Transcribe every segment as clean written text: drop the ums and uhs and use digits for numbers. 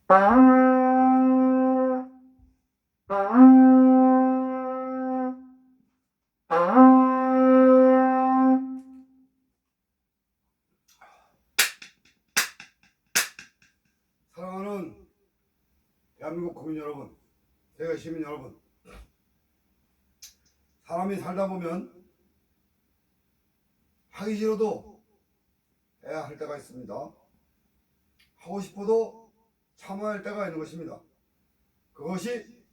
사랑하는 대한민국 국민 여러분, 세계 시민 여러분, 사람이 살다 보면 하기 싫어도 해야 할 때가 있습니다. 하고 싶어도 참아야 할 때가 있는 것입니다. 그것이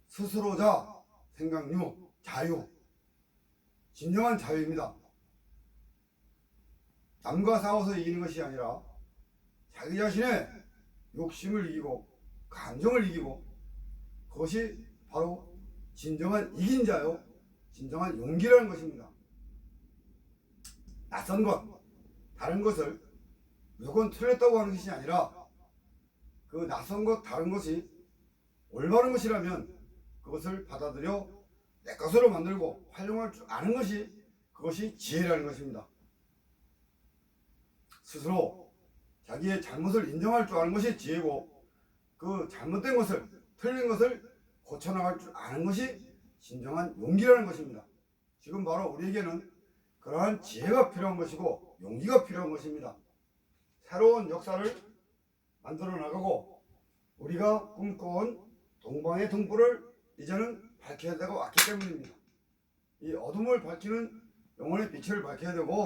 스스로자, 생각유, 자유, 진정한 자유입니다. 남과 싸워서 이기는 것이 아니라 자기 자신의 욕심을 이기고 감정을 이기고, 그것이 바로 진정한 이긴 자요, 진정한 용기라는 것입니다. 낯선 것, 다른 것을 무조건 틀렸다고 하는 것이 아니라 그 낯선 것, 다른 것이 올바른 것이라면 그것을 받아들여 내 것으로 만들고 활용할 줄 아는 것이, 그것이 지혜라는 것입니다. 스스로 자기의 잘못을 인정할 줄 아는 것이 지혜고, 그 잘못된 것을, 틀린 것을 고쳐나갈 줄 아는 것이 진정한 용기라는 것입니다. 지금 바로 우리에게는 그러한 지혜가 필요한 것이고 용기가 필요한 것입니다. 새로운 역사를 만들어 나가고 우리가 꿈꿔온 동방의 등불을 이제는 밝혀야 되고 왔기 때문입니다. 이 어둠을 밝히는 영혼의 빛을 밝혀야 되고,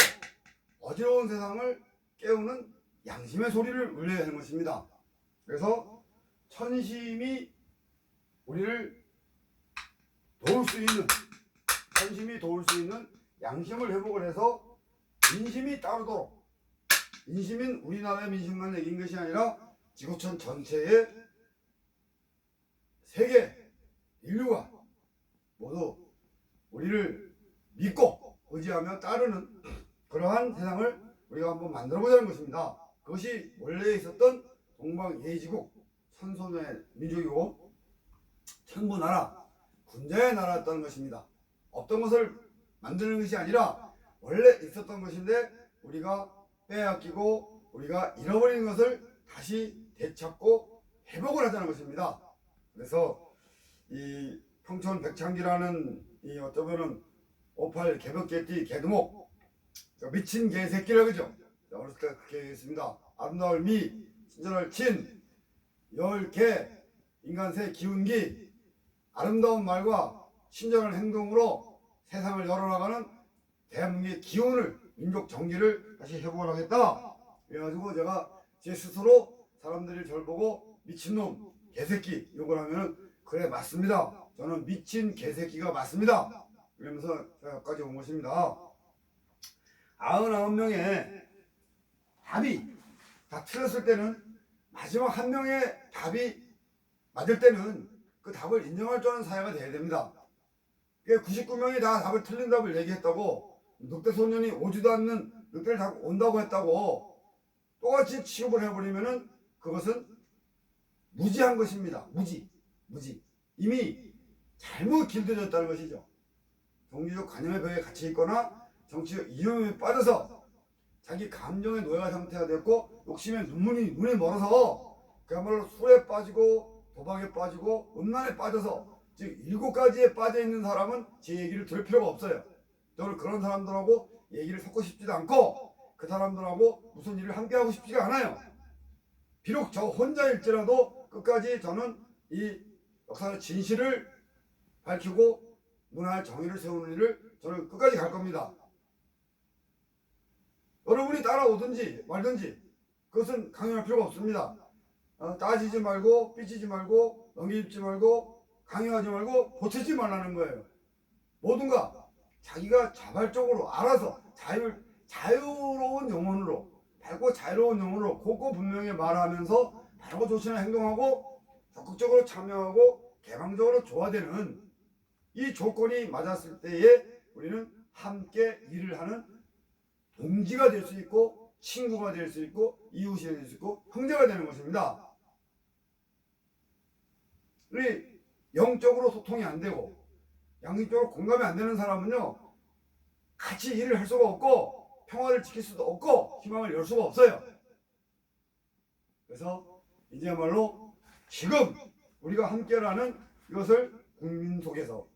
어지러운 세상을 깨우는 양심의 소리를 울려야 하는 것입니다. 그래서 천심이 우리를 도울 수 있는, 천심이 도울 수 있는 양심을 회복을 해서 민심이 따르도록, 민심인 우리나라의 민심만 얘기한 것이 아니라 지구촌 전체의 세계 인류가 모두 우리를 믿고 의지하며 따르는 그러한 세상을 우리가 한번 만들어보자는 것입니다. 그것이 원래 있었던 동방예의지국, 선손의 민족이고 천부나라, 군자의 나라였다는 것입니다. 없던 것을 만드는 것이 아니라 원래 있었던 것인데 우리가 빼앗기고 우리가 잃어버린 것을 다시 되찾고 회복을 하자는 것입니다. 그래서 이 평촌 백창기라는 이 어쩌면은 58 개벽개띠 개두목, 미친 개새끼라 그죠? 어렸을 때 그렇게 했습니다. 아름다울 미, 친절할 친, 열개, 인간새 기운기, 아름다운 말과 친절한 행동으로 세상을 열어나가는 대한민국의 기운을, 민족 정기를 다시 회복을 하겠다. 그래가지고 제가 제 스스로 사람들이 저를 보고 미친놈, 개새끼 욕을 하면은 그래 맞습니다. 저는 미친 개새끼가 맞습니다. 그러면서 제가 여기까지 온 것입니다. 99명의 답이 다 틀렸을 때는 마지막 한 명의 답이 맞을 때는 그 답을 인정할 줄 아는 사회가 돼야 됩니다. 99명이 다 답을 틀린 답을 얘기했다고, 늑대 소년이 오지도 않는 늑대를 다 온다고 했다고 똑같이 취급을 해버리면은 그것은 무지한 것입니다. 무지. 이미 잘못 길들여졌다는 것이죠. 종교적 관념의 벽에 갇혀 있거나 정치적 이념에 빠져서 자기 감정의 노예가 상태가 됐고 욕심에 눈이 멀어서 그야말로 술에 빠지고 도박에 빠지고 음란에 빠져서, 즉 7가지에 빠져 있는 사람은 제 얘기를 들을 필요가 없어요. 저는 그런 사람들하고 얘기를 섞고 싶지도 않고 그 사람들하고 무슨 일을 함께 하고 싶지가 않아요. 비록 저 혼자일지라도 끝까지 저는 이 역사의 진실을 밝히고 문화의 정의를 세우는 일을 저는 끝까지 갈 겁니다. 여러분이 따라오든지 말든지 그것은 강요할 필요가 없습니다. 따지지 말고 삐지지 말고 넘기지 말고 강요하지 말고 보채지 말라는 거예요. 뭐든가 자기가 자발적으로 알아서 자유로운 영혼으로, 밝고 자유로운 영혼으로 고고 분명히 말하면서 바르고 좋지는 행동하고 적극적으로 참여하고 개방적으로 조화되는 이 조건이 맞았을 때에 우리는 함께 일을 하는 동지가 될 수 있고 친구가 될 수 있고 이웃이 될 수 있고 형제가 되는 것입니다. 우리 영적으로 소통이 안 되고 양심적으로 공감이 안 되는 사람은요, 같이 일을 할 수가 없고 평화를 지킬 수도 없고 희망을 열 수가 없어요. 그래서 이제야말로 지금 우리가 함께라는 이것을 국민 속에서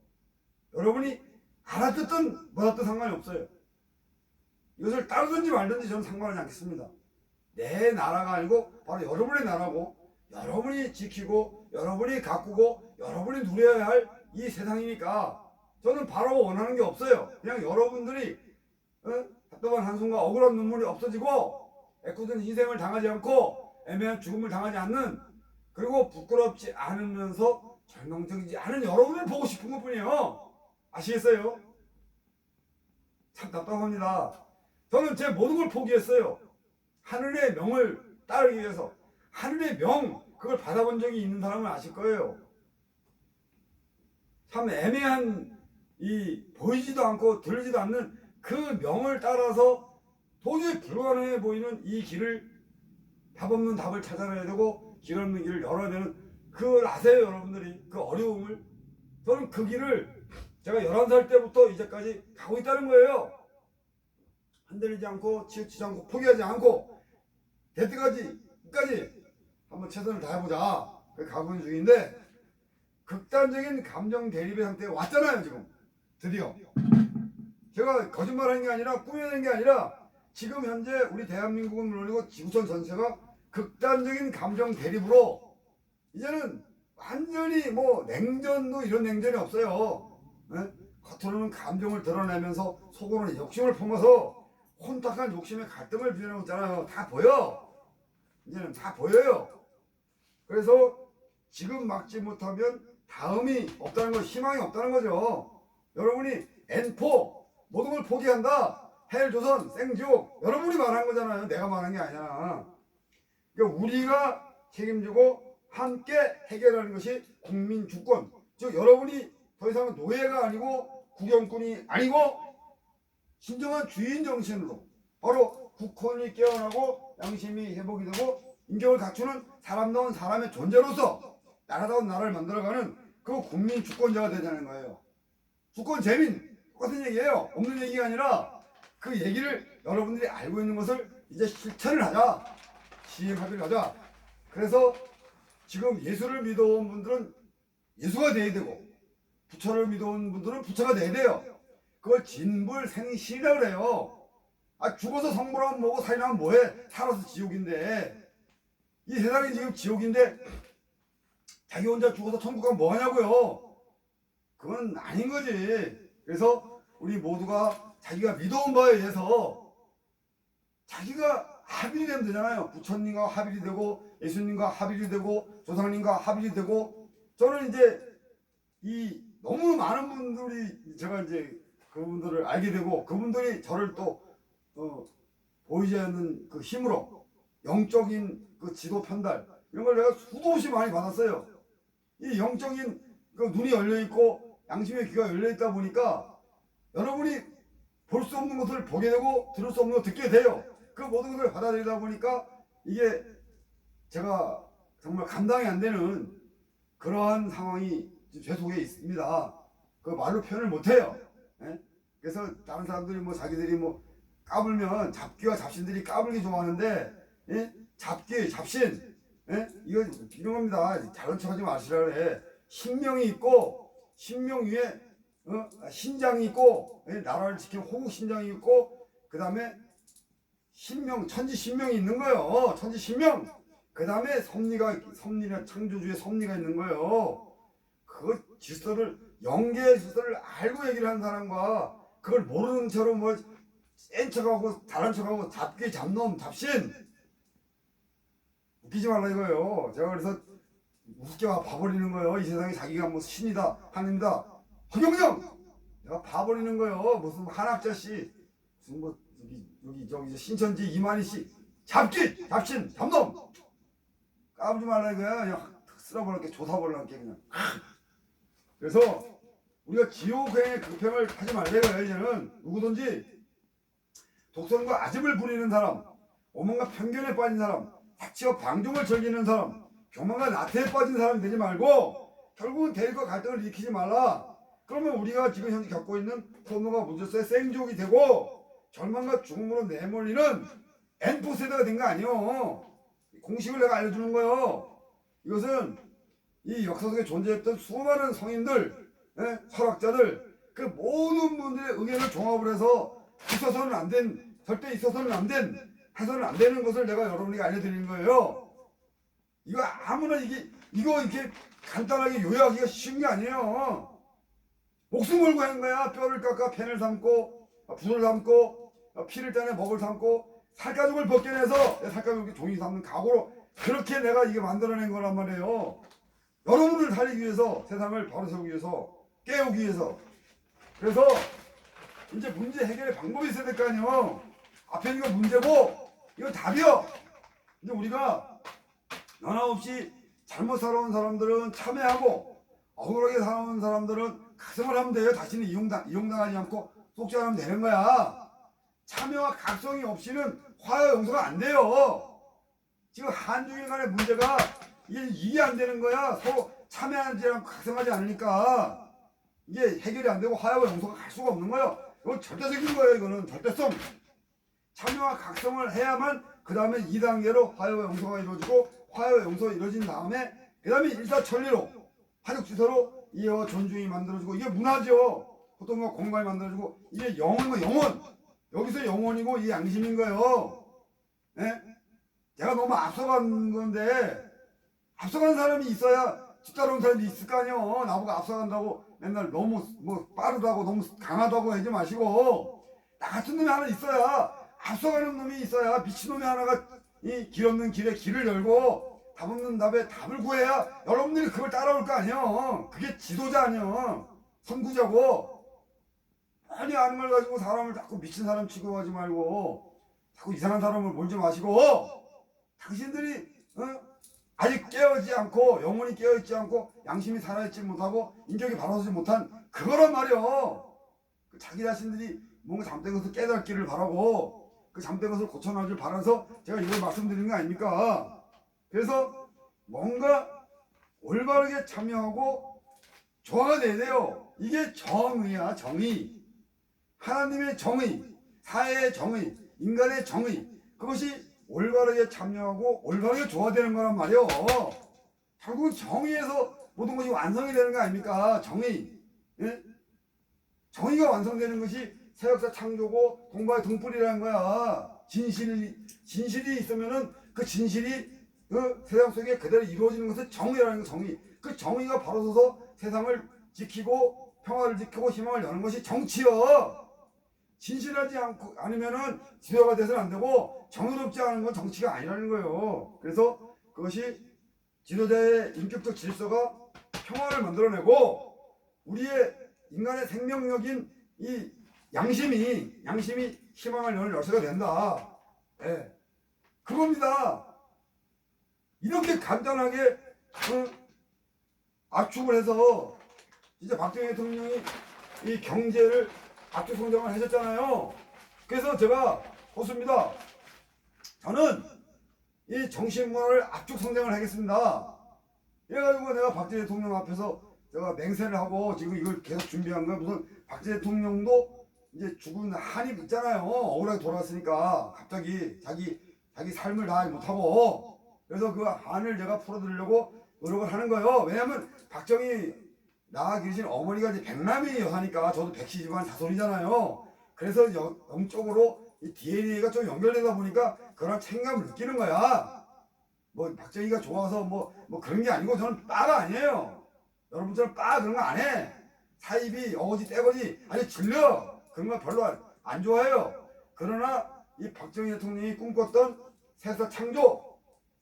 여러분이 알아듣든 못듣든 상관이 없어요. 이것을 따르든지 말든지 저는 상관하지 않겠습니다. 내 나라가 아니고 바로 여러분의 나라고 여러분이 지키고 여러분이 가꾸고 여러분이 누려야 할 이 세상이니까 저는 바로 원하는 게 없어요. 그냥 여러분들이 답답한 한숨과 억울한 눈물이 없어지고 애꿎은 희생을 당하지 않고 애매한 죽음을 당하지 않는, 그리고 부끄럽지 않으면서 절망적이지 않은 여러분을 보고 싶은 것뿐이에요. 아시겠어요? 참 답답합니다. 저는 제 모든 걸 포기했어요. 하늘의 명을 따르기 위해서. 하늘의 명, 그걸 받아본 적이 있는 사람은 아실 거예요. 참 애매한 보이지도 않고 들리지도 않는 그 명을 따라서 도저히 불가능해 보이는 이 길을, 답 없는 답을 찾아내야 되고 길 없는 길을 열어야 되는, 그걸 아세요 여러분들이? 그 어려움을. 저는 그 길을 제가 11살 때부터 이제까지 가고 있다는 거예요. 흔들리지 않고 치우치지 않고 포기하지 않고 될 때까지 끝까지 한번 최선을 다해보자, 그 가고 있는 중인데, 극단적인 감정 대립의 상태에 왔잖아요 지금. 드디어 제가 거짓말하는 게 아니라 꾸며낸 게 아니라 지금 현재 우리 대한민국은 물론이고 지구촌 전체가 극단적인 감정 대립으로 이제는 완전히 뭐 냉전도 이런 냉전이 없어요. 네? 겉으로는 감정을 드러내면서 속으로는 욕심을 품어서 혼탁한 욕심의 갈등을 빚어내고 있잖아요. 다 보여. 이제는 다 보여요. 그래서 지금 막지 못하면 다음이 없다는 거, 희망이 없다는 거죠. 여러분이 N4 모든 걸 포기한다, 헬조선, 생지옥, 여러분이 말한 거잖아요. 내가 말한 게 아니잖아. 그러니까 우리가 책임지고 함께 해결하는 것이 국민 주권, 즉 여러분이 더 이상은 노예가 아니고 구경꾼이 아니고 진정한 주인 정신으로 바로 국권이 깨어나고 양심이 회복이 되고 인격을 갖추는 사람다운 사람의 존재로서 나라다운 나라를 만들어가는 그 국민 주권자가 되자는 거예요. 주권 재민 똑같은 얘기예요. 없는 얘기가 아니라 그 얘기를 여러분들이 알고 있는 것을 이제 실천을 하자, 시행하기를 하자. 그래서 지금 예수를 믿어온 분들은 예수가 돼야 되고 부처를 믿어온 분들은 부처가 돼야 돼요. 그걸 진불생신이라고 그래요. 죽어서 성불하면 뭐고 살인하면 뭐해. 살아서 지옥인데, 이 세상이 지금 지옥인데 자기 혼자 죽어서 천국 가면 뭐하냐고요. 그건 아닌 거지. 그래서 우리 모두가 자기가 믿어온 바에 의해서 자기가 합일이 되면 되잖아요. 부처님과 합일이 되고 예수님과 합일이 되고 조상님과 합일이 되고. 저는 이제 너무 많은 분들이 제가 이제 그분들을 알게 되고 그분들이 저를 또 보이지 않는 그 힘으로 영적인 그 지도 편달 이런 걸 내가 수도 없이 많이 받았어요. 이 영적인 그 눈이 열려 있고 양심의 귀가 열려 있다 보니까 여러분이 볼 수 없는 것을 보게 되고 들을 수 없는 것을 듣게 돼요. 그 모든 것을 받아들이다 보니까 이게 제가 정말 감당이 안 되는 그러한 상황이 제 속에 있습니다. 그 말로 표현을 못 해요. 예? 그래서 다른 사람들이 뭐 자기들이 뭐 까불면 잡귀와 잡신들이 까불기 좋아하는데, 예? 잡귀, 잡신, 예? 이런 겁니다. 잘난 척하지 마시라 그래. 신명이 있고 신명 위에 신장이 있고, 예? 나라를 지키는 호국 신장이 있고, 그 다음에 신명, 천지 신명이 있는 거예요. 천지 신명. 그 다음에 섭리나 창조주의 섭리가 있는 거예요. 그 질서를, 영계의 질서를 알고 얘기를 하는 사람과 그걸 모르는 채로 뭐 센 척하고 잘난 척하고 잡기, 잡놈, 잡신 웃기지 말라 이거예요. 제가 그래서 우습게 봐버리는 거예요. 이 세상에 자기가 뭐 신이다, 하나님이다. 허경영! 내가 봐버리는 거예요. 무슨 한학자씨, 무슨 뭐 저기 신천지 이만희씨, 잡기, 잡신, 잡놈! 까불지 말라 이거야. 그냥 쓸어버릴게, 조사버릴게 그냥. 그래서 우리가 지옥행의 극평을 하지 말라 이거야. 이제는 누구든지 독선과 아집을 부리는 사람, 오만과 편견에 빠진 사람, 사치와 방종을 즐기는 사람, 교만과 나태에 빠진 사람이 되지 말고 결국은 대립과 갈등을 일으키지 말라. 그러면 우리가 지금 현재 겪고 있는 포노가 무질서의 생족이 되고 절망과 죽음으로 내몰리는 N4세대가 된 거 아니에요. 공식을 내가 알려주는 거예요. 이것은 이 역사 속에 존재했던 수많은 성인들, 예? 철학자들, 그 모든 분들의 의견을 종합을 해서 있어서는 안 된, 절대 있어서는 안 된, 해서는 안 되는 것을 내가 여러분에게 알려드리는 거예요. 이거 아무나 이거 이렇게 간단하게 요약하기가 쉬운 게 아니에요. 목숨 걸고 하는 거야. 뼈를 깎아 펜을 삼고, 붓을 삼고, 피를 떼내 먹을 삼고, 살가죽을 벗겨내서 살가죽 이렇게 종이 삼는 각오로 그렇게 내가 이게 만들어낸 거란 말이에요. 여러분을 살리기 위해서, 세상을 바로 세우기 위해서, 깨우기 위해서. 그래서 이제 문제 해결의 방법이 있어야 될 거 아니에요. 앞에 있는 건 문제고 이건 답이요. 이제 우리가 변함없이 잘못 살아온 사람들은 참회하고 억울하게 살아온 사람들은 각성을 하면 돼요. 다시는 이용당하지 않고 속죄하면 되는 거야. 참회와 각성이 없이는 화해 용서가 안 돼요. 지금 한중일 간의 문제가 이게 안 되는 거야. 서로 참회하지 않고 각성하지 않으니까 이게 해결이 안 되고 화해와 용서가 갈 수가 없는 거예요. 이건 절대적인 거예요. 이거는 절대성. 참여와 각성을 해야만 그 다음에 2단계로 화해와 용서가 이루어지고 화해와 용서가 이루어진 다음에 그 다음에 일사천리로 화족지서로 이해와 존중이 만들어지고 이게 문화죠. 고통과 공감이 만들어지고 이게 영원 여기서 영원이고 이 양심인 거예요. 예? 제가 너무 앞서간 건데 앞서간 사람이 있어야 뒤따라온 사람이 있을 거 아니에요. 나보고 앞서간다고 맨날 너무 뭐 빠르다고 너무 강하다고 하지 마시고 나 같은 놈이 하나 있어야 앞서가는 놈이 있어야 미친놈이 하나가 이 길 없는 길에 길을 열고 답 없는 답에 답을 구해야 여러분들이 그걸 따라올 거 아니에요. 그게 지도자 아니에요. 선구자고. 많이 아는 걸 가지고 사람을 자꾸 미친 사람 취급하지 말고 자꾸 이상한 사람을 몰지 마시고 당신들이 아직 깨어있지 않고 영혼이 깨어있지 않고 양심이 살아있지 못하고 인격이 바라서지 못한 그거란 말이요. 자기 자신들이 뭔가 잘못된 것을 깨닫기를 바라고 그 잘못된 것을 고쳐나길 바라서 제가 이걸 말씀드리는 거 아닙니까? 그래서 뭔가 올바르게 참여하고 조화가 돼야 돼요. 이게 정의야. 정의. 하나님의 정의, 사회의 정의, 인간의 정의, 그것이 올바르게 참여하고 올바르게 조화되는 거란 말이에요. 결국 정의에서 모든 것이 완성이 되는 거 아닙니까? 정의. 예? 정의가 완성되는 것이 새 역사 창조고 동방의 등불이라는 거야. 진실이 있으면은 그 진실이 그 세상 속에 그대로 이루어지는 것은 정의라는 거. 정의. 그 정의가 바로 서서 세상을 지키고 평화를 지키고 희망을 여는 것이 정치요. 진실하지 않으면은 지도가 돼서는 안 되고 정의롭지 않은 건 정치가 아니라는 거예요. 그래서 그것이 지도자의 인격적 질서가 평화를 만들어내고 우리의 인간의 생명력인 이 양심이 희망을 여는 열쇠가 된다. 네. 그겁니다. 이렇게 간단하게 압축을 해서 진짜 박정희 대통령이 이 경제를 압축 성장을 하셨잖아요. 그래서 제가 그렇습니다. 저는 이 정신문화를 압축 성장을 하겠습니다. 이래가지고 내가 박정희 대통령 앞에서 제가 맹세를 하고 지금 이걸 계속 준비한 거야. 무슨 박정희 대통령도 이제 죽은 한이 있잖아요. 억울하게 돌아왔으니까 갑자기 자기 삶을 다 못하고 그래서 그 한을 제가 풀어드리려고 노력을 하는 거예요. 왜냐면 박정희 나와 계신 어머니가 이제 백남이 여사니까 저도 백씨 집안 자손이잖아요. 그래서 영적으로 이 DNA가 좀 연결되다 보니까 그런 책임감을 느끼는 거야. 뭐 박정희가 좋아서 뭐 그런 게 아니고 저는 빠가 아니에요. 여러분처럼 빠 그런 거 안 해. 사입이 어거지 떼거지 아주 질려. 그런 거 별로 안 좋아해요. 그러나 이 박정희 대통령이 꿈꿨던 세상 창조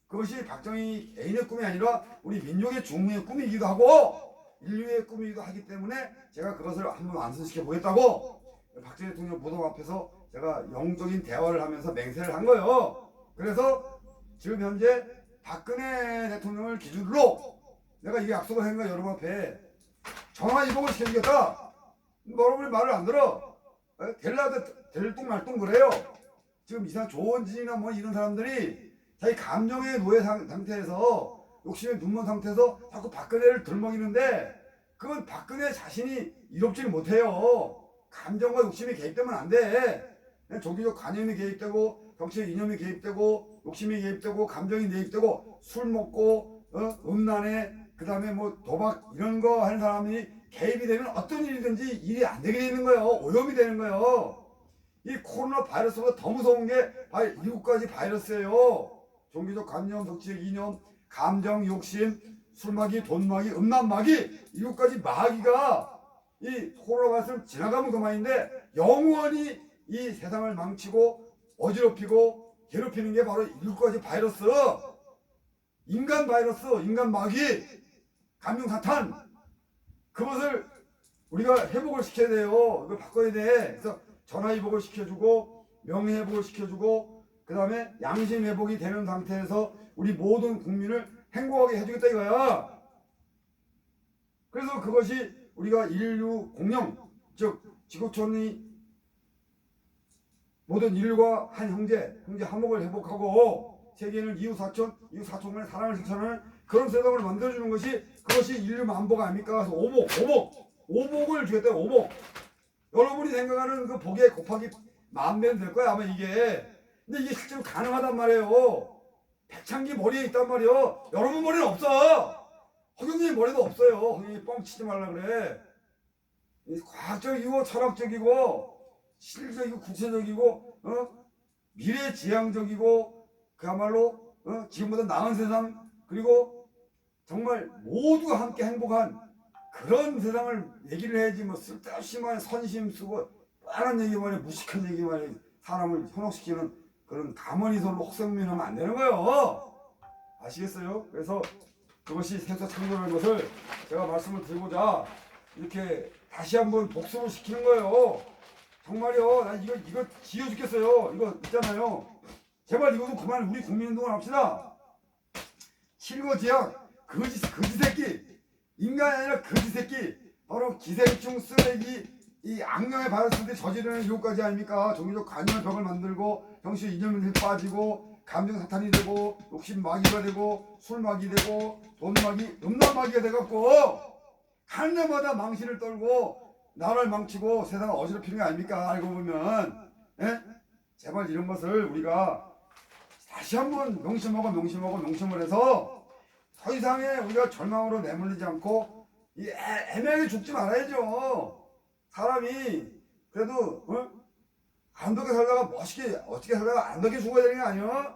그것이 박정희 개인의 꿈이 아니라 우리 민족의 중흥의 꿈이기도 하고 인류의 꿈이기도 하기 때문에 제가 그것을 한번 완성시켜 보겠다고 박정희 대통령 무덤 앞에서 제가 영적인 대화를 하면서 맹세를 한 거예요. 그래서 지금 현재 박근혜 대통령을 기준으로 내가 이게 약속을 한 거야. 여러분 앞에 전화 이복을 시켜주겠다. 여러분이 말을 안 들어. 될뚱말뚱 그래요. 지금 이상 조원진이나 뭐 이런 사람들이 자기 감정의 노예 상태에서 욕심에 눈먼 상태에서 자꾸 박근혜를 들먹이는데 그건 박근혜 자신이 이롭지는 못해요. 감정과 욕심이 개입되면 안 돼. 종교적 관념이 개입되고 정치에 이념이 개입되고 욕심이 개입되고 감정이 개입되고 술 먹고 음란에 그다음에 뭐 도박 이런 거 하는 사람이 개입이 되면 어떤 일이든지 일이 안 되게 되는 거예요. 오염이 되는 거예요. 이 코로나 바이러스보다 더 무서운 게 바로 7가지 바이러스예요. 종교적 관념, 정치적 이념, 감정, 욕심, 술마귀, 돈마귀, 음란마귀 7가지 마귀가 이 코로나 바이러스를 지나가면 그만인데 영원히 이 세상을 망치고 어지럽히고 괴롭히는 게 바로 7가지 바이러스. 인간 바이러스, 인간 마귀, 감정 사탄. 그것을 우리가 회복을 시켜야 돼요. 이걸 바꿔야 돼. 그래서 전화 회복을 시켜주고 명예 회복을 시켜주고 그 다음에 양심 회복이 되는 상태에서 우리 모든 국민을 행복하게 해주겠다 이거야. 그래서 그것이 우리가 인류 공영, 즉 지구촌이 모든 인류가 한 형제 화목을 회복하고 세계는 이웃사촌 간의 사랑을 실천하는 그런 세상을 만들어주는 것이 그것이 인류 만보가 아닙니까? 그래서 오복을 주겠다. 오복. 여러분이 생각하는 그 복에 곱하기 10,000배는 될 거야 아마 이게. 근데 이게 실제로 가능하단 말이에요. 백창기 머리에 있단 말이에요. 여러분 머리는 없어. 허경영이 머리도 없어요. 허경영이 뻥치지 말라 그래. 과학적이고 철학적이고 실질적이고 구체적이고 미래지향적이고 그야말로 지금보다 나은 세상 그리고 정말 모두가 함께 행복한 그런 세상을 얘기를 해야지 뭐 쓸데없이만 선심 쓰고 뻔한 얘기만 해 무식한 얘기만 해 사람을 현혹시키는 그런 가머니설로 혹성민하면 안 되는 거예요. 아시겠어요? 그래서 그것이 세상 창조라는 것을 제가 말씀을 드리고자 이렇게 다시 한번 복습을 시키는 거예요. 정말요. 난 이거 지어 죽겠어요. 이거 있잖아요. 제발 이거 좀 그만 우리 국민운동을 합시다. 실거지약 거지 새끼 인간이 아니라 거지 새끼 바로 기생충 쓰레기 이 악령의 바이러스들이 저지르는 이유까지 아닙니까? 종교적 관념의 벽을 만들고 정신 이념에 빠지고 감정 사탄이 되고 욕심 마귀가 되고 술 마귀 되고 돈 마귀 음란 마귀가 돼갖고 한 데마다 망신을 떨고 나라를 망치고 세상을 어지럽히는 게 아닙니까? 알고 보면 제발 이런 것을 우리가 다시 한번 명심을 해서 더 이상의 우리가 절망으로 내몰리지 않고 애매하게 죽지 말아야죠. 사람이 그래도 안되게 살다가 멋있게 어떻게 살다가 안되게 죽어야 되는 게 아니야?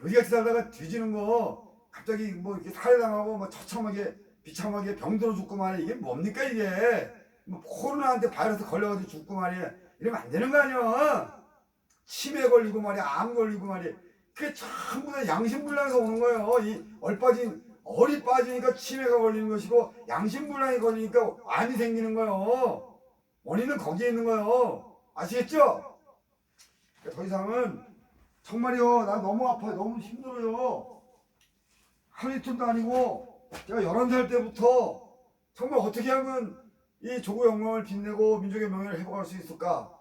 그지같이 살다가 뒤지는 거 갑자기 뭐 이렇게 살해당하고 뭐 처참하게 비참하게 병들어 죽고 말이야. 이게 뭡니까 이게? 뭐 코로나한테 바이러스 걸려가지고 죽고 말이야. 이러면 안 되는 거 아니야? 치매 걸리고 말이야. 암 걸리고 말이야. 그게 전부 다 양심불량에서 오는 거예요. 이 얼이 빠지니까 치매가 걸리는 것이고 양심불량이 걸리니까 암이 생기는 거예요. 원인은 거기에 있는 거예요. 아시겠죠? 더 이상은 정말요. 나 너무 아파요. 너무 힘들어요. 하루 이틀도 아니고 제가 11살 때부터 정말 어떻게 하면 이 조국 영광을 빛내고 민족의 명예를 회복할 수 있을까?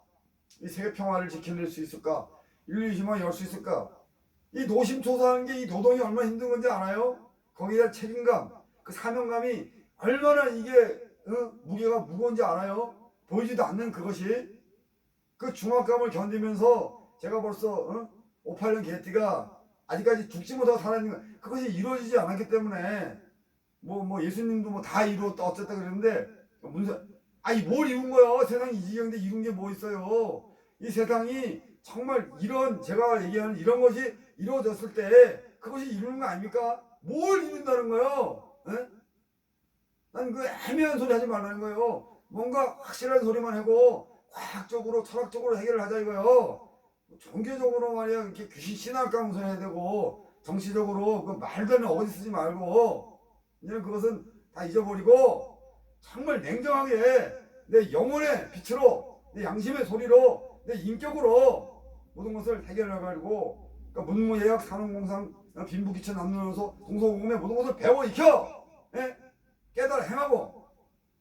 이 세계 평화를 지켜낼 수 있을까? 인류의 희망을 열 수 있을까? 이 노심초사하는 게 이 노동이 얼마나 힘든 건지 알아요? 거기에 대한 책임감, 그 사명감이 얼마나 이게 무게가 무거운지 알아요? 보이지도 않는 그것이 그 중압감을 견디면서 제가 벌써 5, 8년 개띠가 아직까지 죽지 못하고 살아있는 거 그것이 이루어지지 않았기 때문에 뭐 예수님도 뭐 다 이루었다 어쨌다 그랬는데 아니 뭘 이룬 거야? 세상이 이 지경인데 이룬 게 뭐 있어요? 이 세상이 정말 이런 제가 얘기하는 이런 것이 이루어졌을 때 그것이 이루는 거 아닙니까? 뭘 이룬다는 거예요? 난 그 애매한 소리 하지 말라는 거예요. 뭔가 확실한 소리만 하고 과학적으로 철학적으로 해결을 하자 이거예요. 종교적으로 말이야 이렇게 귀신 신학감 소리 해야 되고 정치적으로 그 말도 안 되는 어디 쓰지 말고 그냥 그것은 다 잊어버리고 정말 냉정하게 내 영혼의 빛으로 내 양심의 소리로 내 인격으로 모든 것을 해결해가지고 그러니까 문무예약 산업공상 빈부기천 남녀노소 동서고금의 모든 것을 배워 익혀 깨달아 행하고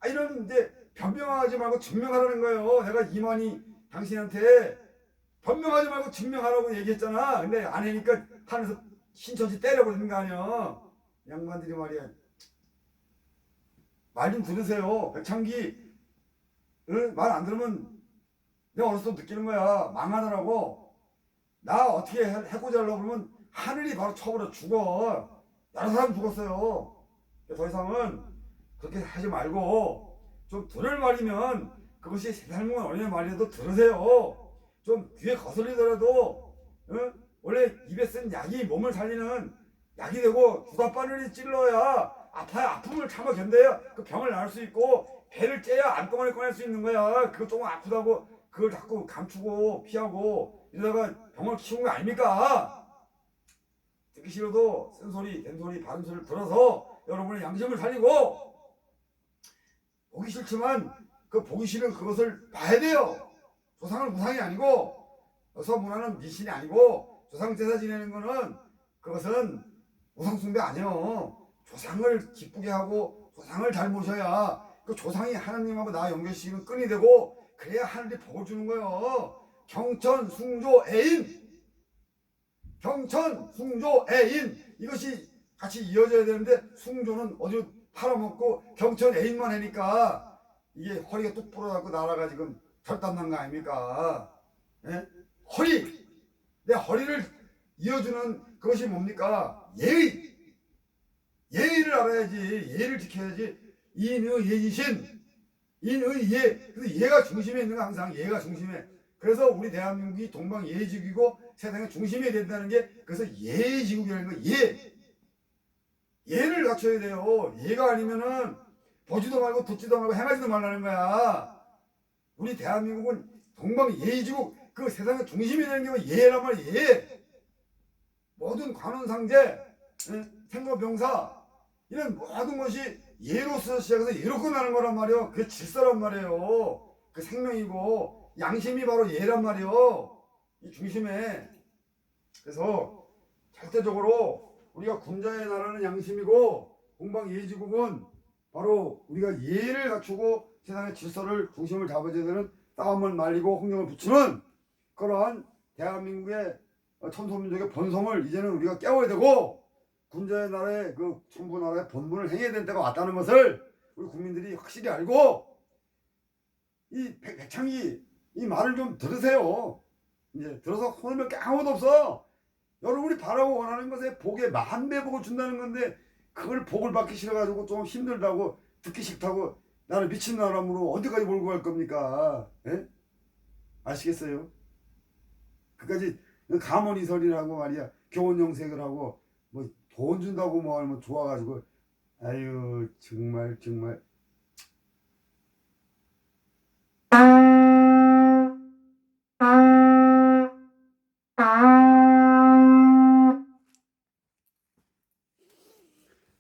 이런 이제 변명하지 말고 증명하라는 거예요. 내가 이만희 당신한테 변명하지 말고 증명하라고 얘기했잖아. 근데 안 하니까 하늘에서 신천지 때려버리는 거 아니야. 양반들이 말이야. 말 좀 들으세요. 백창기 말 안 들으면 내가 어렸을 때 느끼는 거야. 망하더라고. 나 어떻게 해코지 하려고 그러면 하늘이 바로 쳐버려 죽어. 여러 사람 죽었어요. 더 이상은 그렇게 하지 말고 좀 들을 말이면 그것이 세 살먹은 어린애 말이라도 들으세요. 좀 귀에 거슬리더라도 원래 입에 쓴 약이 몸을 살리는 약이 되고 주사 바늘이 찔러야 아픔을 참아 견뎌야 그 병을 나을 수 있고 배를 째야 안방을 꺼낼 수 있는 거야. 그거 조금 아프다고 그걸 자꾸 감추고 피하고 이러다가 병을 키우는 거 아닙니까? 듣기 싫어도 쓴소리, 된소리, 바른소리를 들어서 여러분의 양심을 살리고 보기 싫지만 그 보기 싫은 그것을 봐야 돼요. 조상은 우상이 아니고 서문화는 미신이 아니고 조상 제사 지내는 거는 그것은 우상 숭배 아니에요. 조상을 기쁘게 하고 조상을 잘 모셔야 그 조상이 하나님하고 나 연결시키는 끈이 되고 그래야 하늘이 복을 주는 거예요. 경천, 숭조, 애인 경천, 숭조, 애인 이것이 같이 이어져야 되는데 숭조는 어디로 팔아먹고 경천, 애인만 하니까 이게 허리가 뚝 부러져갖고 나라가 지금 절단 난 거 아닙니까? 예? 허리! 내 허리를 이어주는 그것이 뭡니까? 예의! 예의를 알아야지. 예의를 지켜야지. 인의 예이신 인의 예. 그래서 예가 중심에 있는 거 항상 예가 중심에. 그래서 우리 대한민국이 동방 예지국이고 세상의 중심이 된다는 게 그래서 예지국이라는 거 예. 예를 갖춰야 돼요. 예가 아니면은 보지도 말고 듣지도 말고 행하지도 말라는 거야. 우리 대한민국은 동방 예지국 그 세상의 중심이 되는 게 예란 말이야. 예. 모든 관원상제, 생로병사 이런 모든 것이 예로서 시작해서 예로 끝나는 거란 말이에요. 그게 질서란 말이에요. 그 생명이고 양심이 바로 예란 말이에요. 이 중심에. 그래서 절대적으로 우리가 군자의 나라는 양심이고 동방 예지국은 바로 우리가 예를 갖추고 세상의 질서를 중심을 잡아줘야 되는 싸움을 말리고 흥정을 붙이는 그러한 대한민국의 천소민족의 본성을 이제는 우리가 깨워야 되고 군자의 나라의 그 정부 나라의 본분을 행해야 될 때가 왔다는 것을 우리 국민들이 확실히 알고 이 백창이 이 말을 좀 들으세요. 이제 들어서 손을 게 아무도 없어. 여러분이 바라고 원하는 것에 복에 만배 복을 준다는 건데 그걸 복을 받기 싫어가지고 좀 힘들다고 듣기 싫다고 나를 미친 사람으로 어디까지 몰고 갈 겁니까? 예? 아시겠어요? 그까지 가문이설이라고 말이야 교원영색을 하고 뭐 돈 준다고 뭐 하면 좋아가지고 아유 정말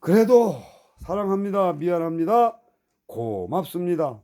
그래도 사랑합니다. 미안합니다. 고맙습니다.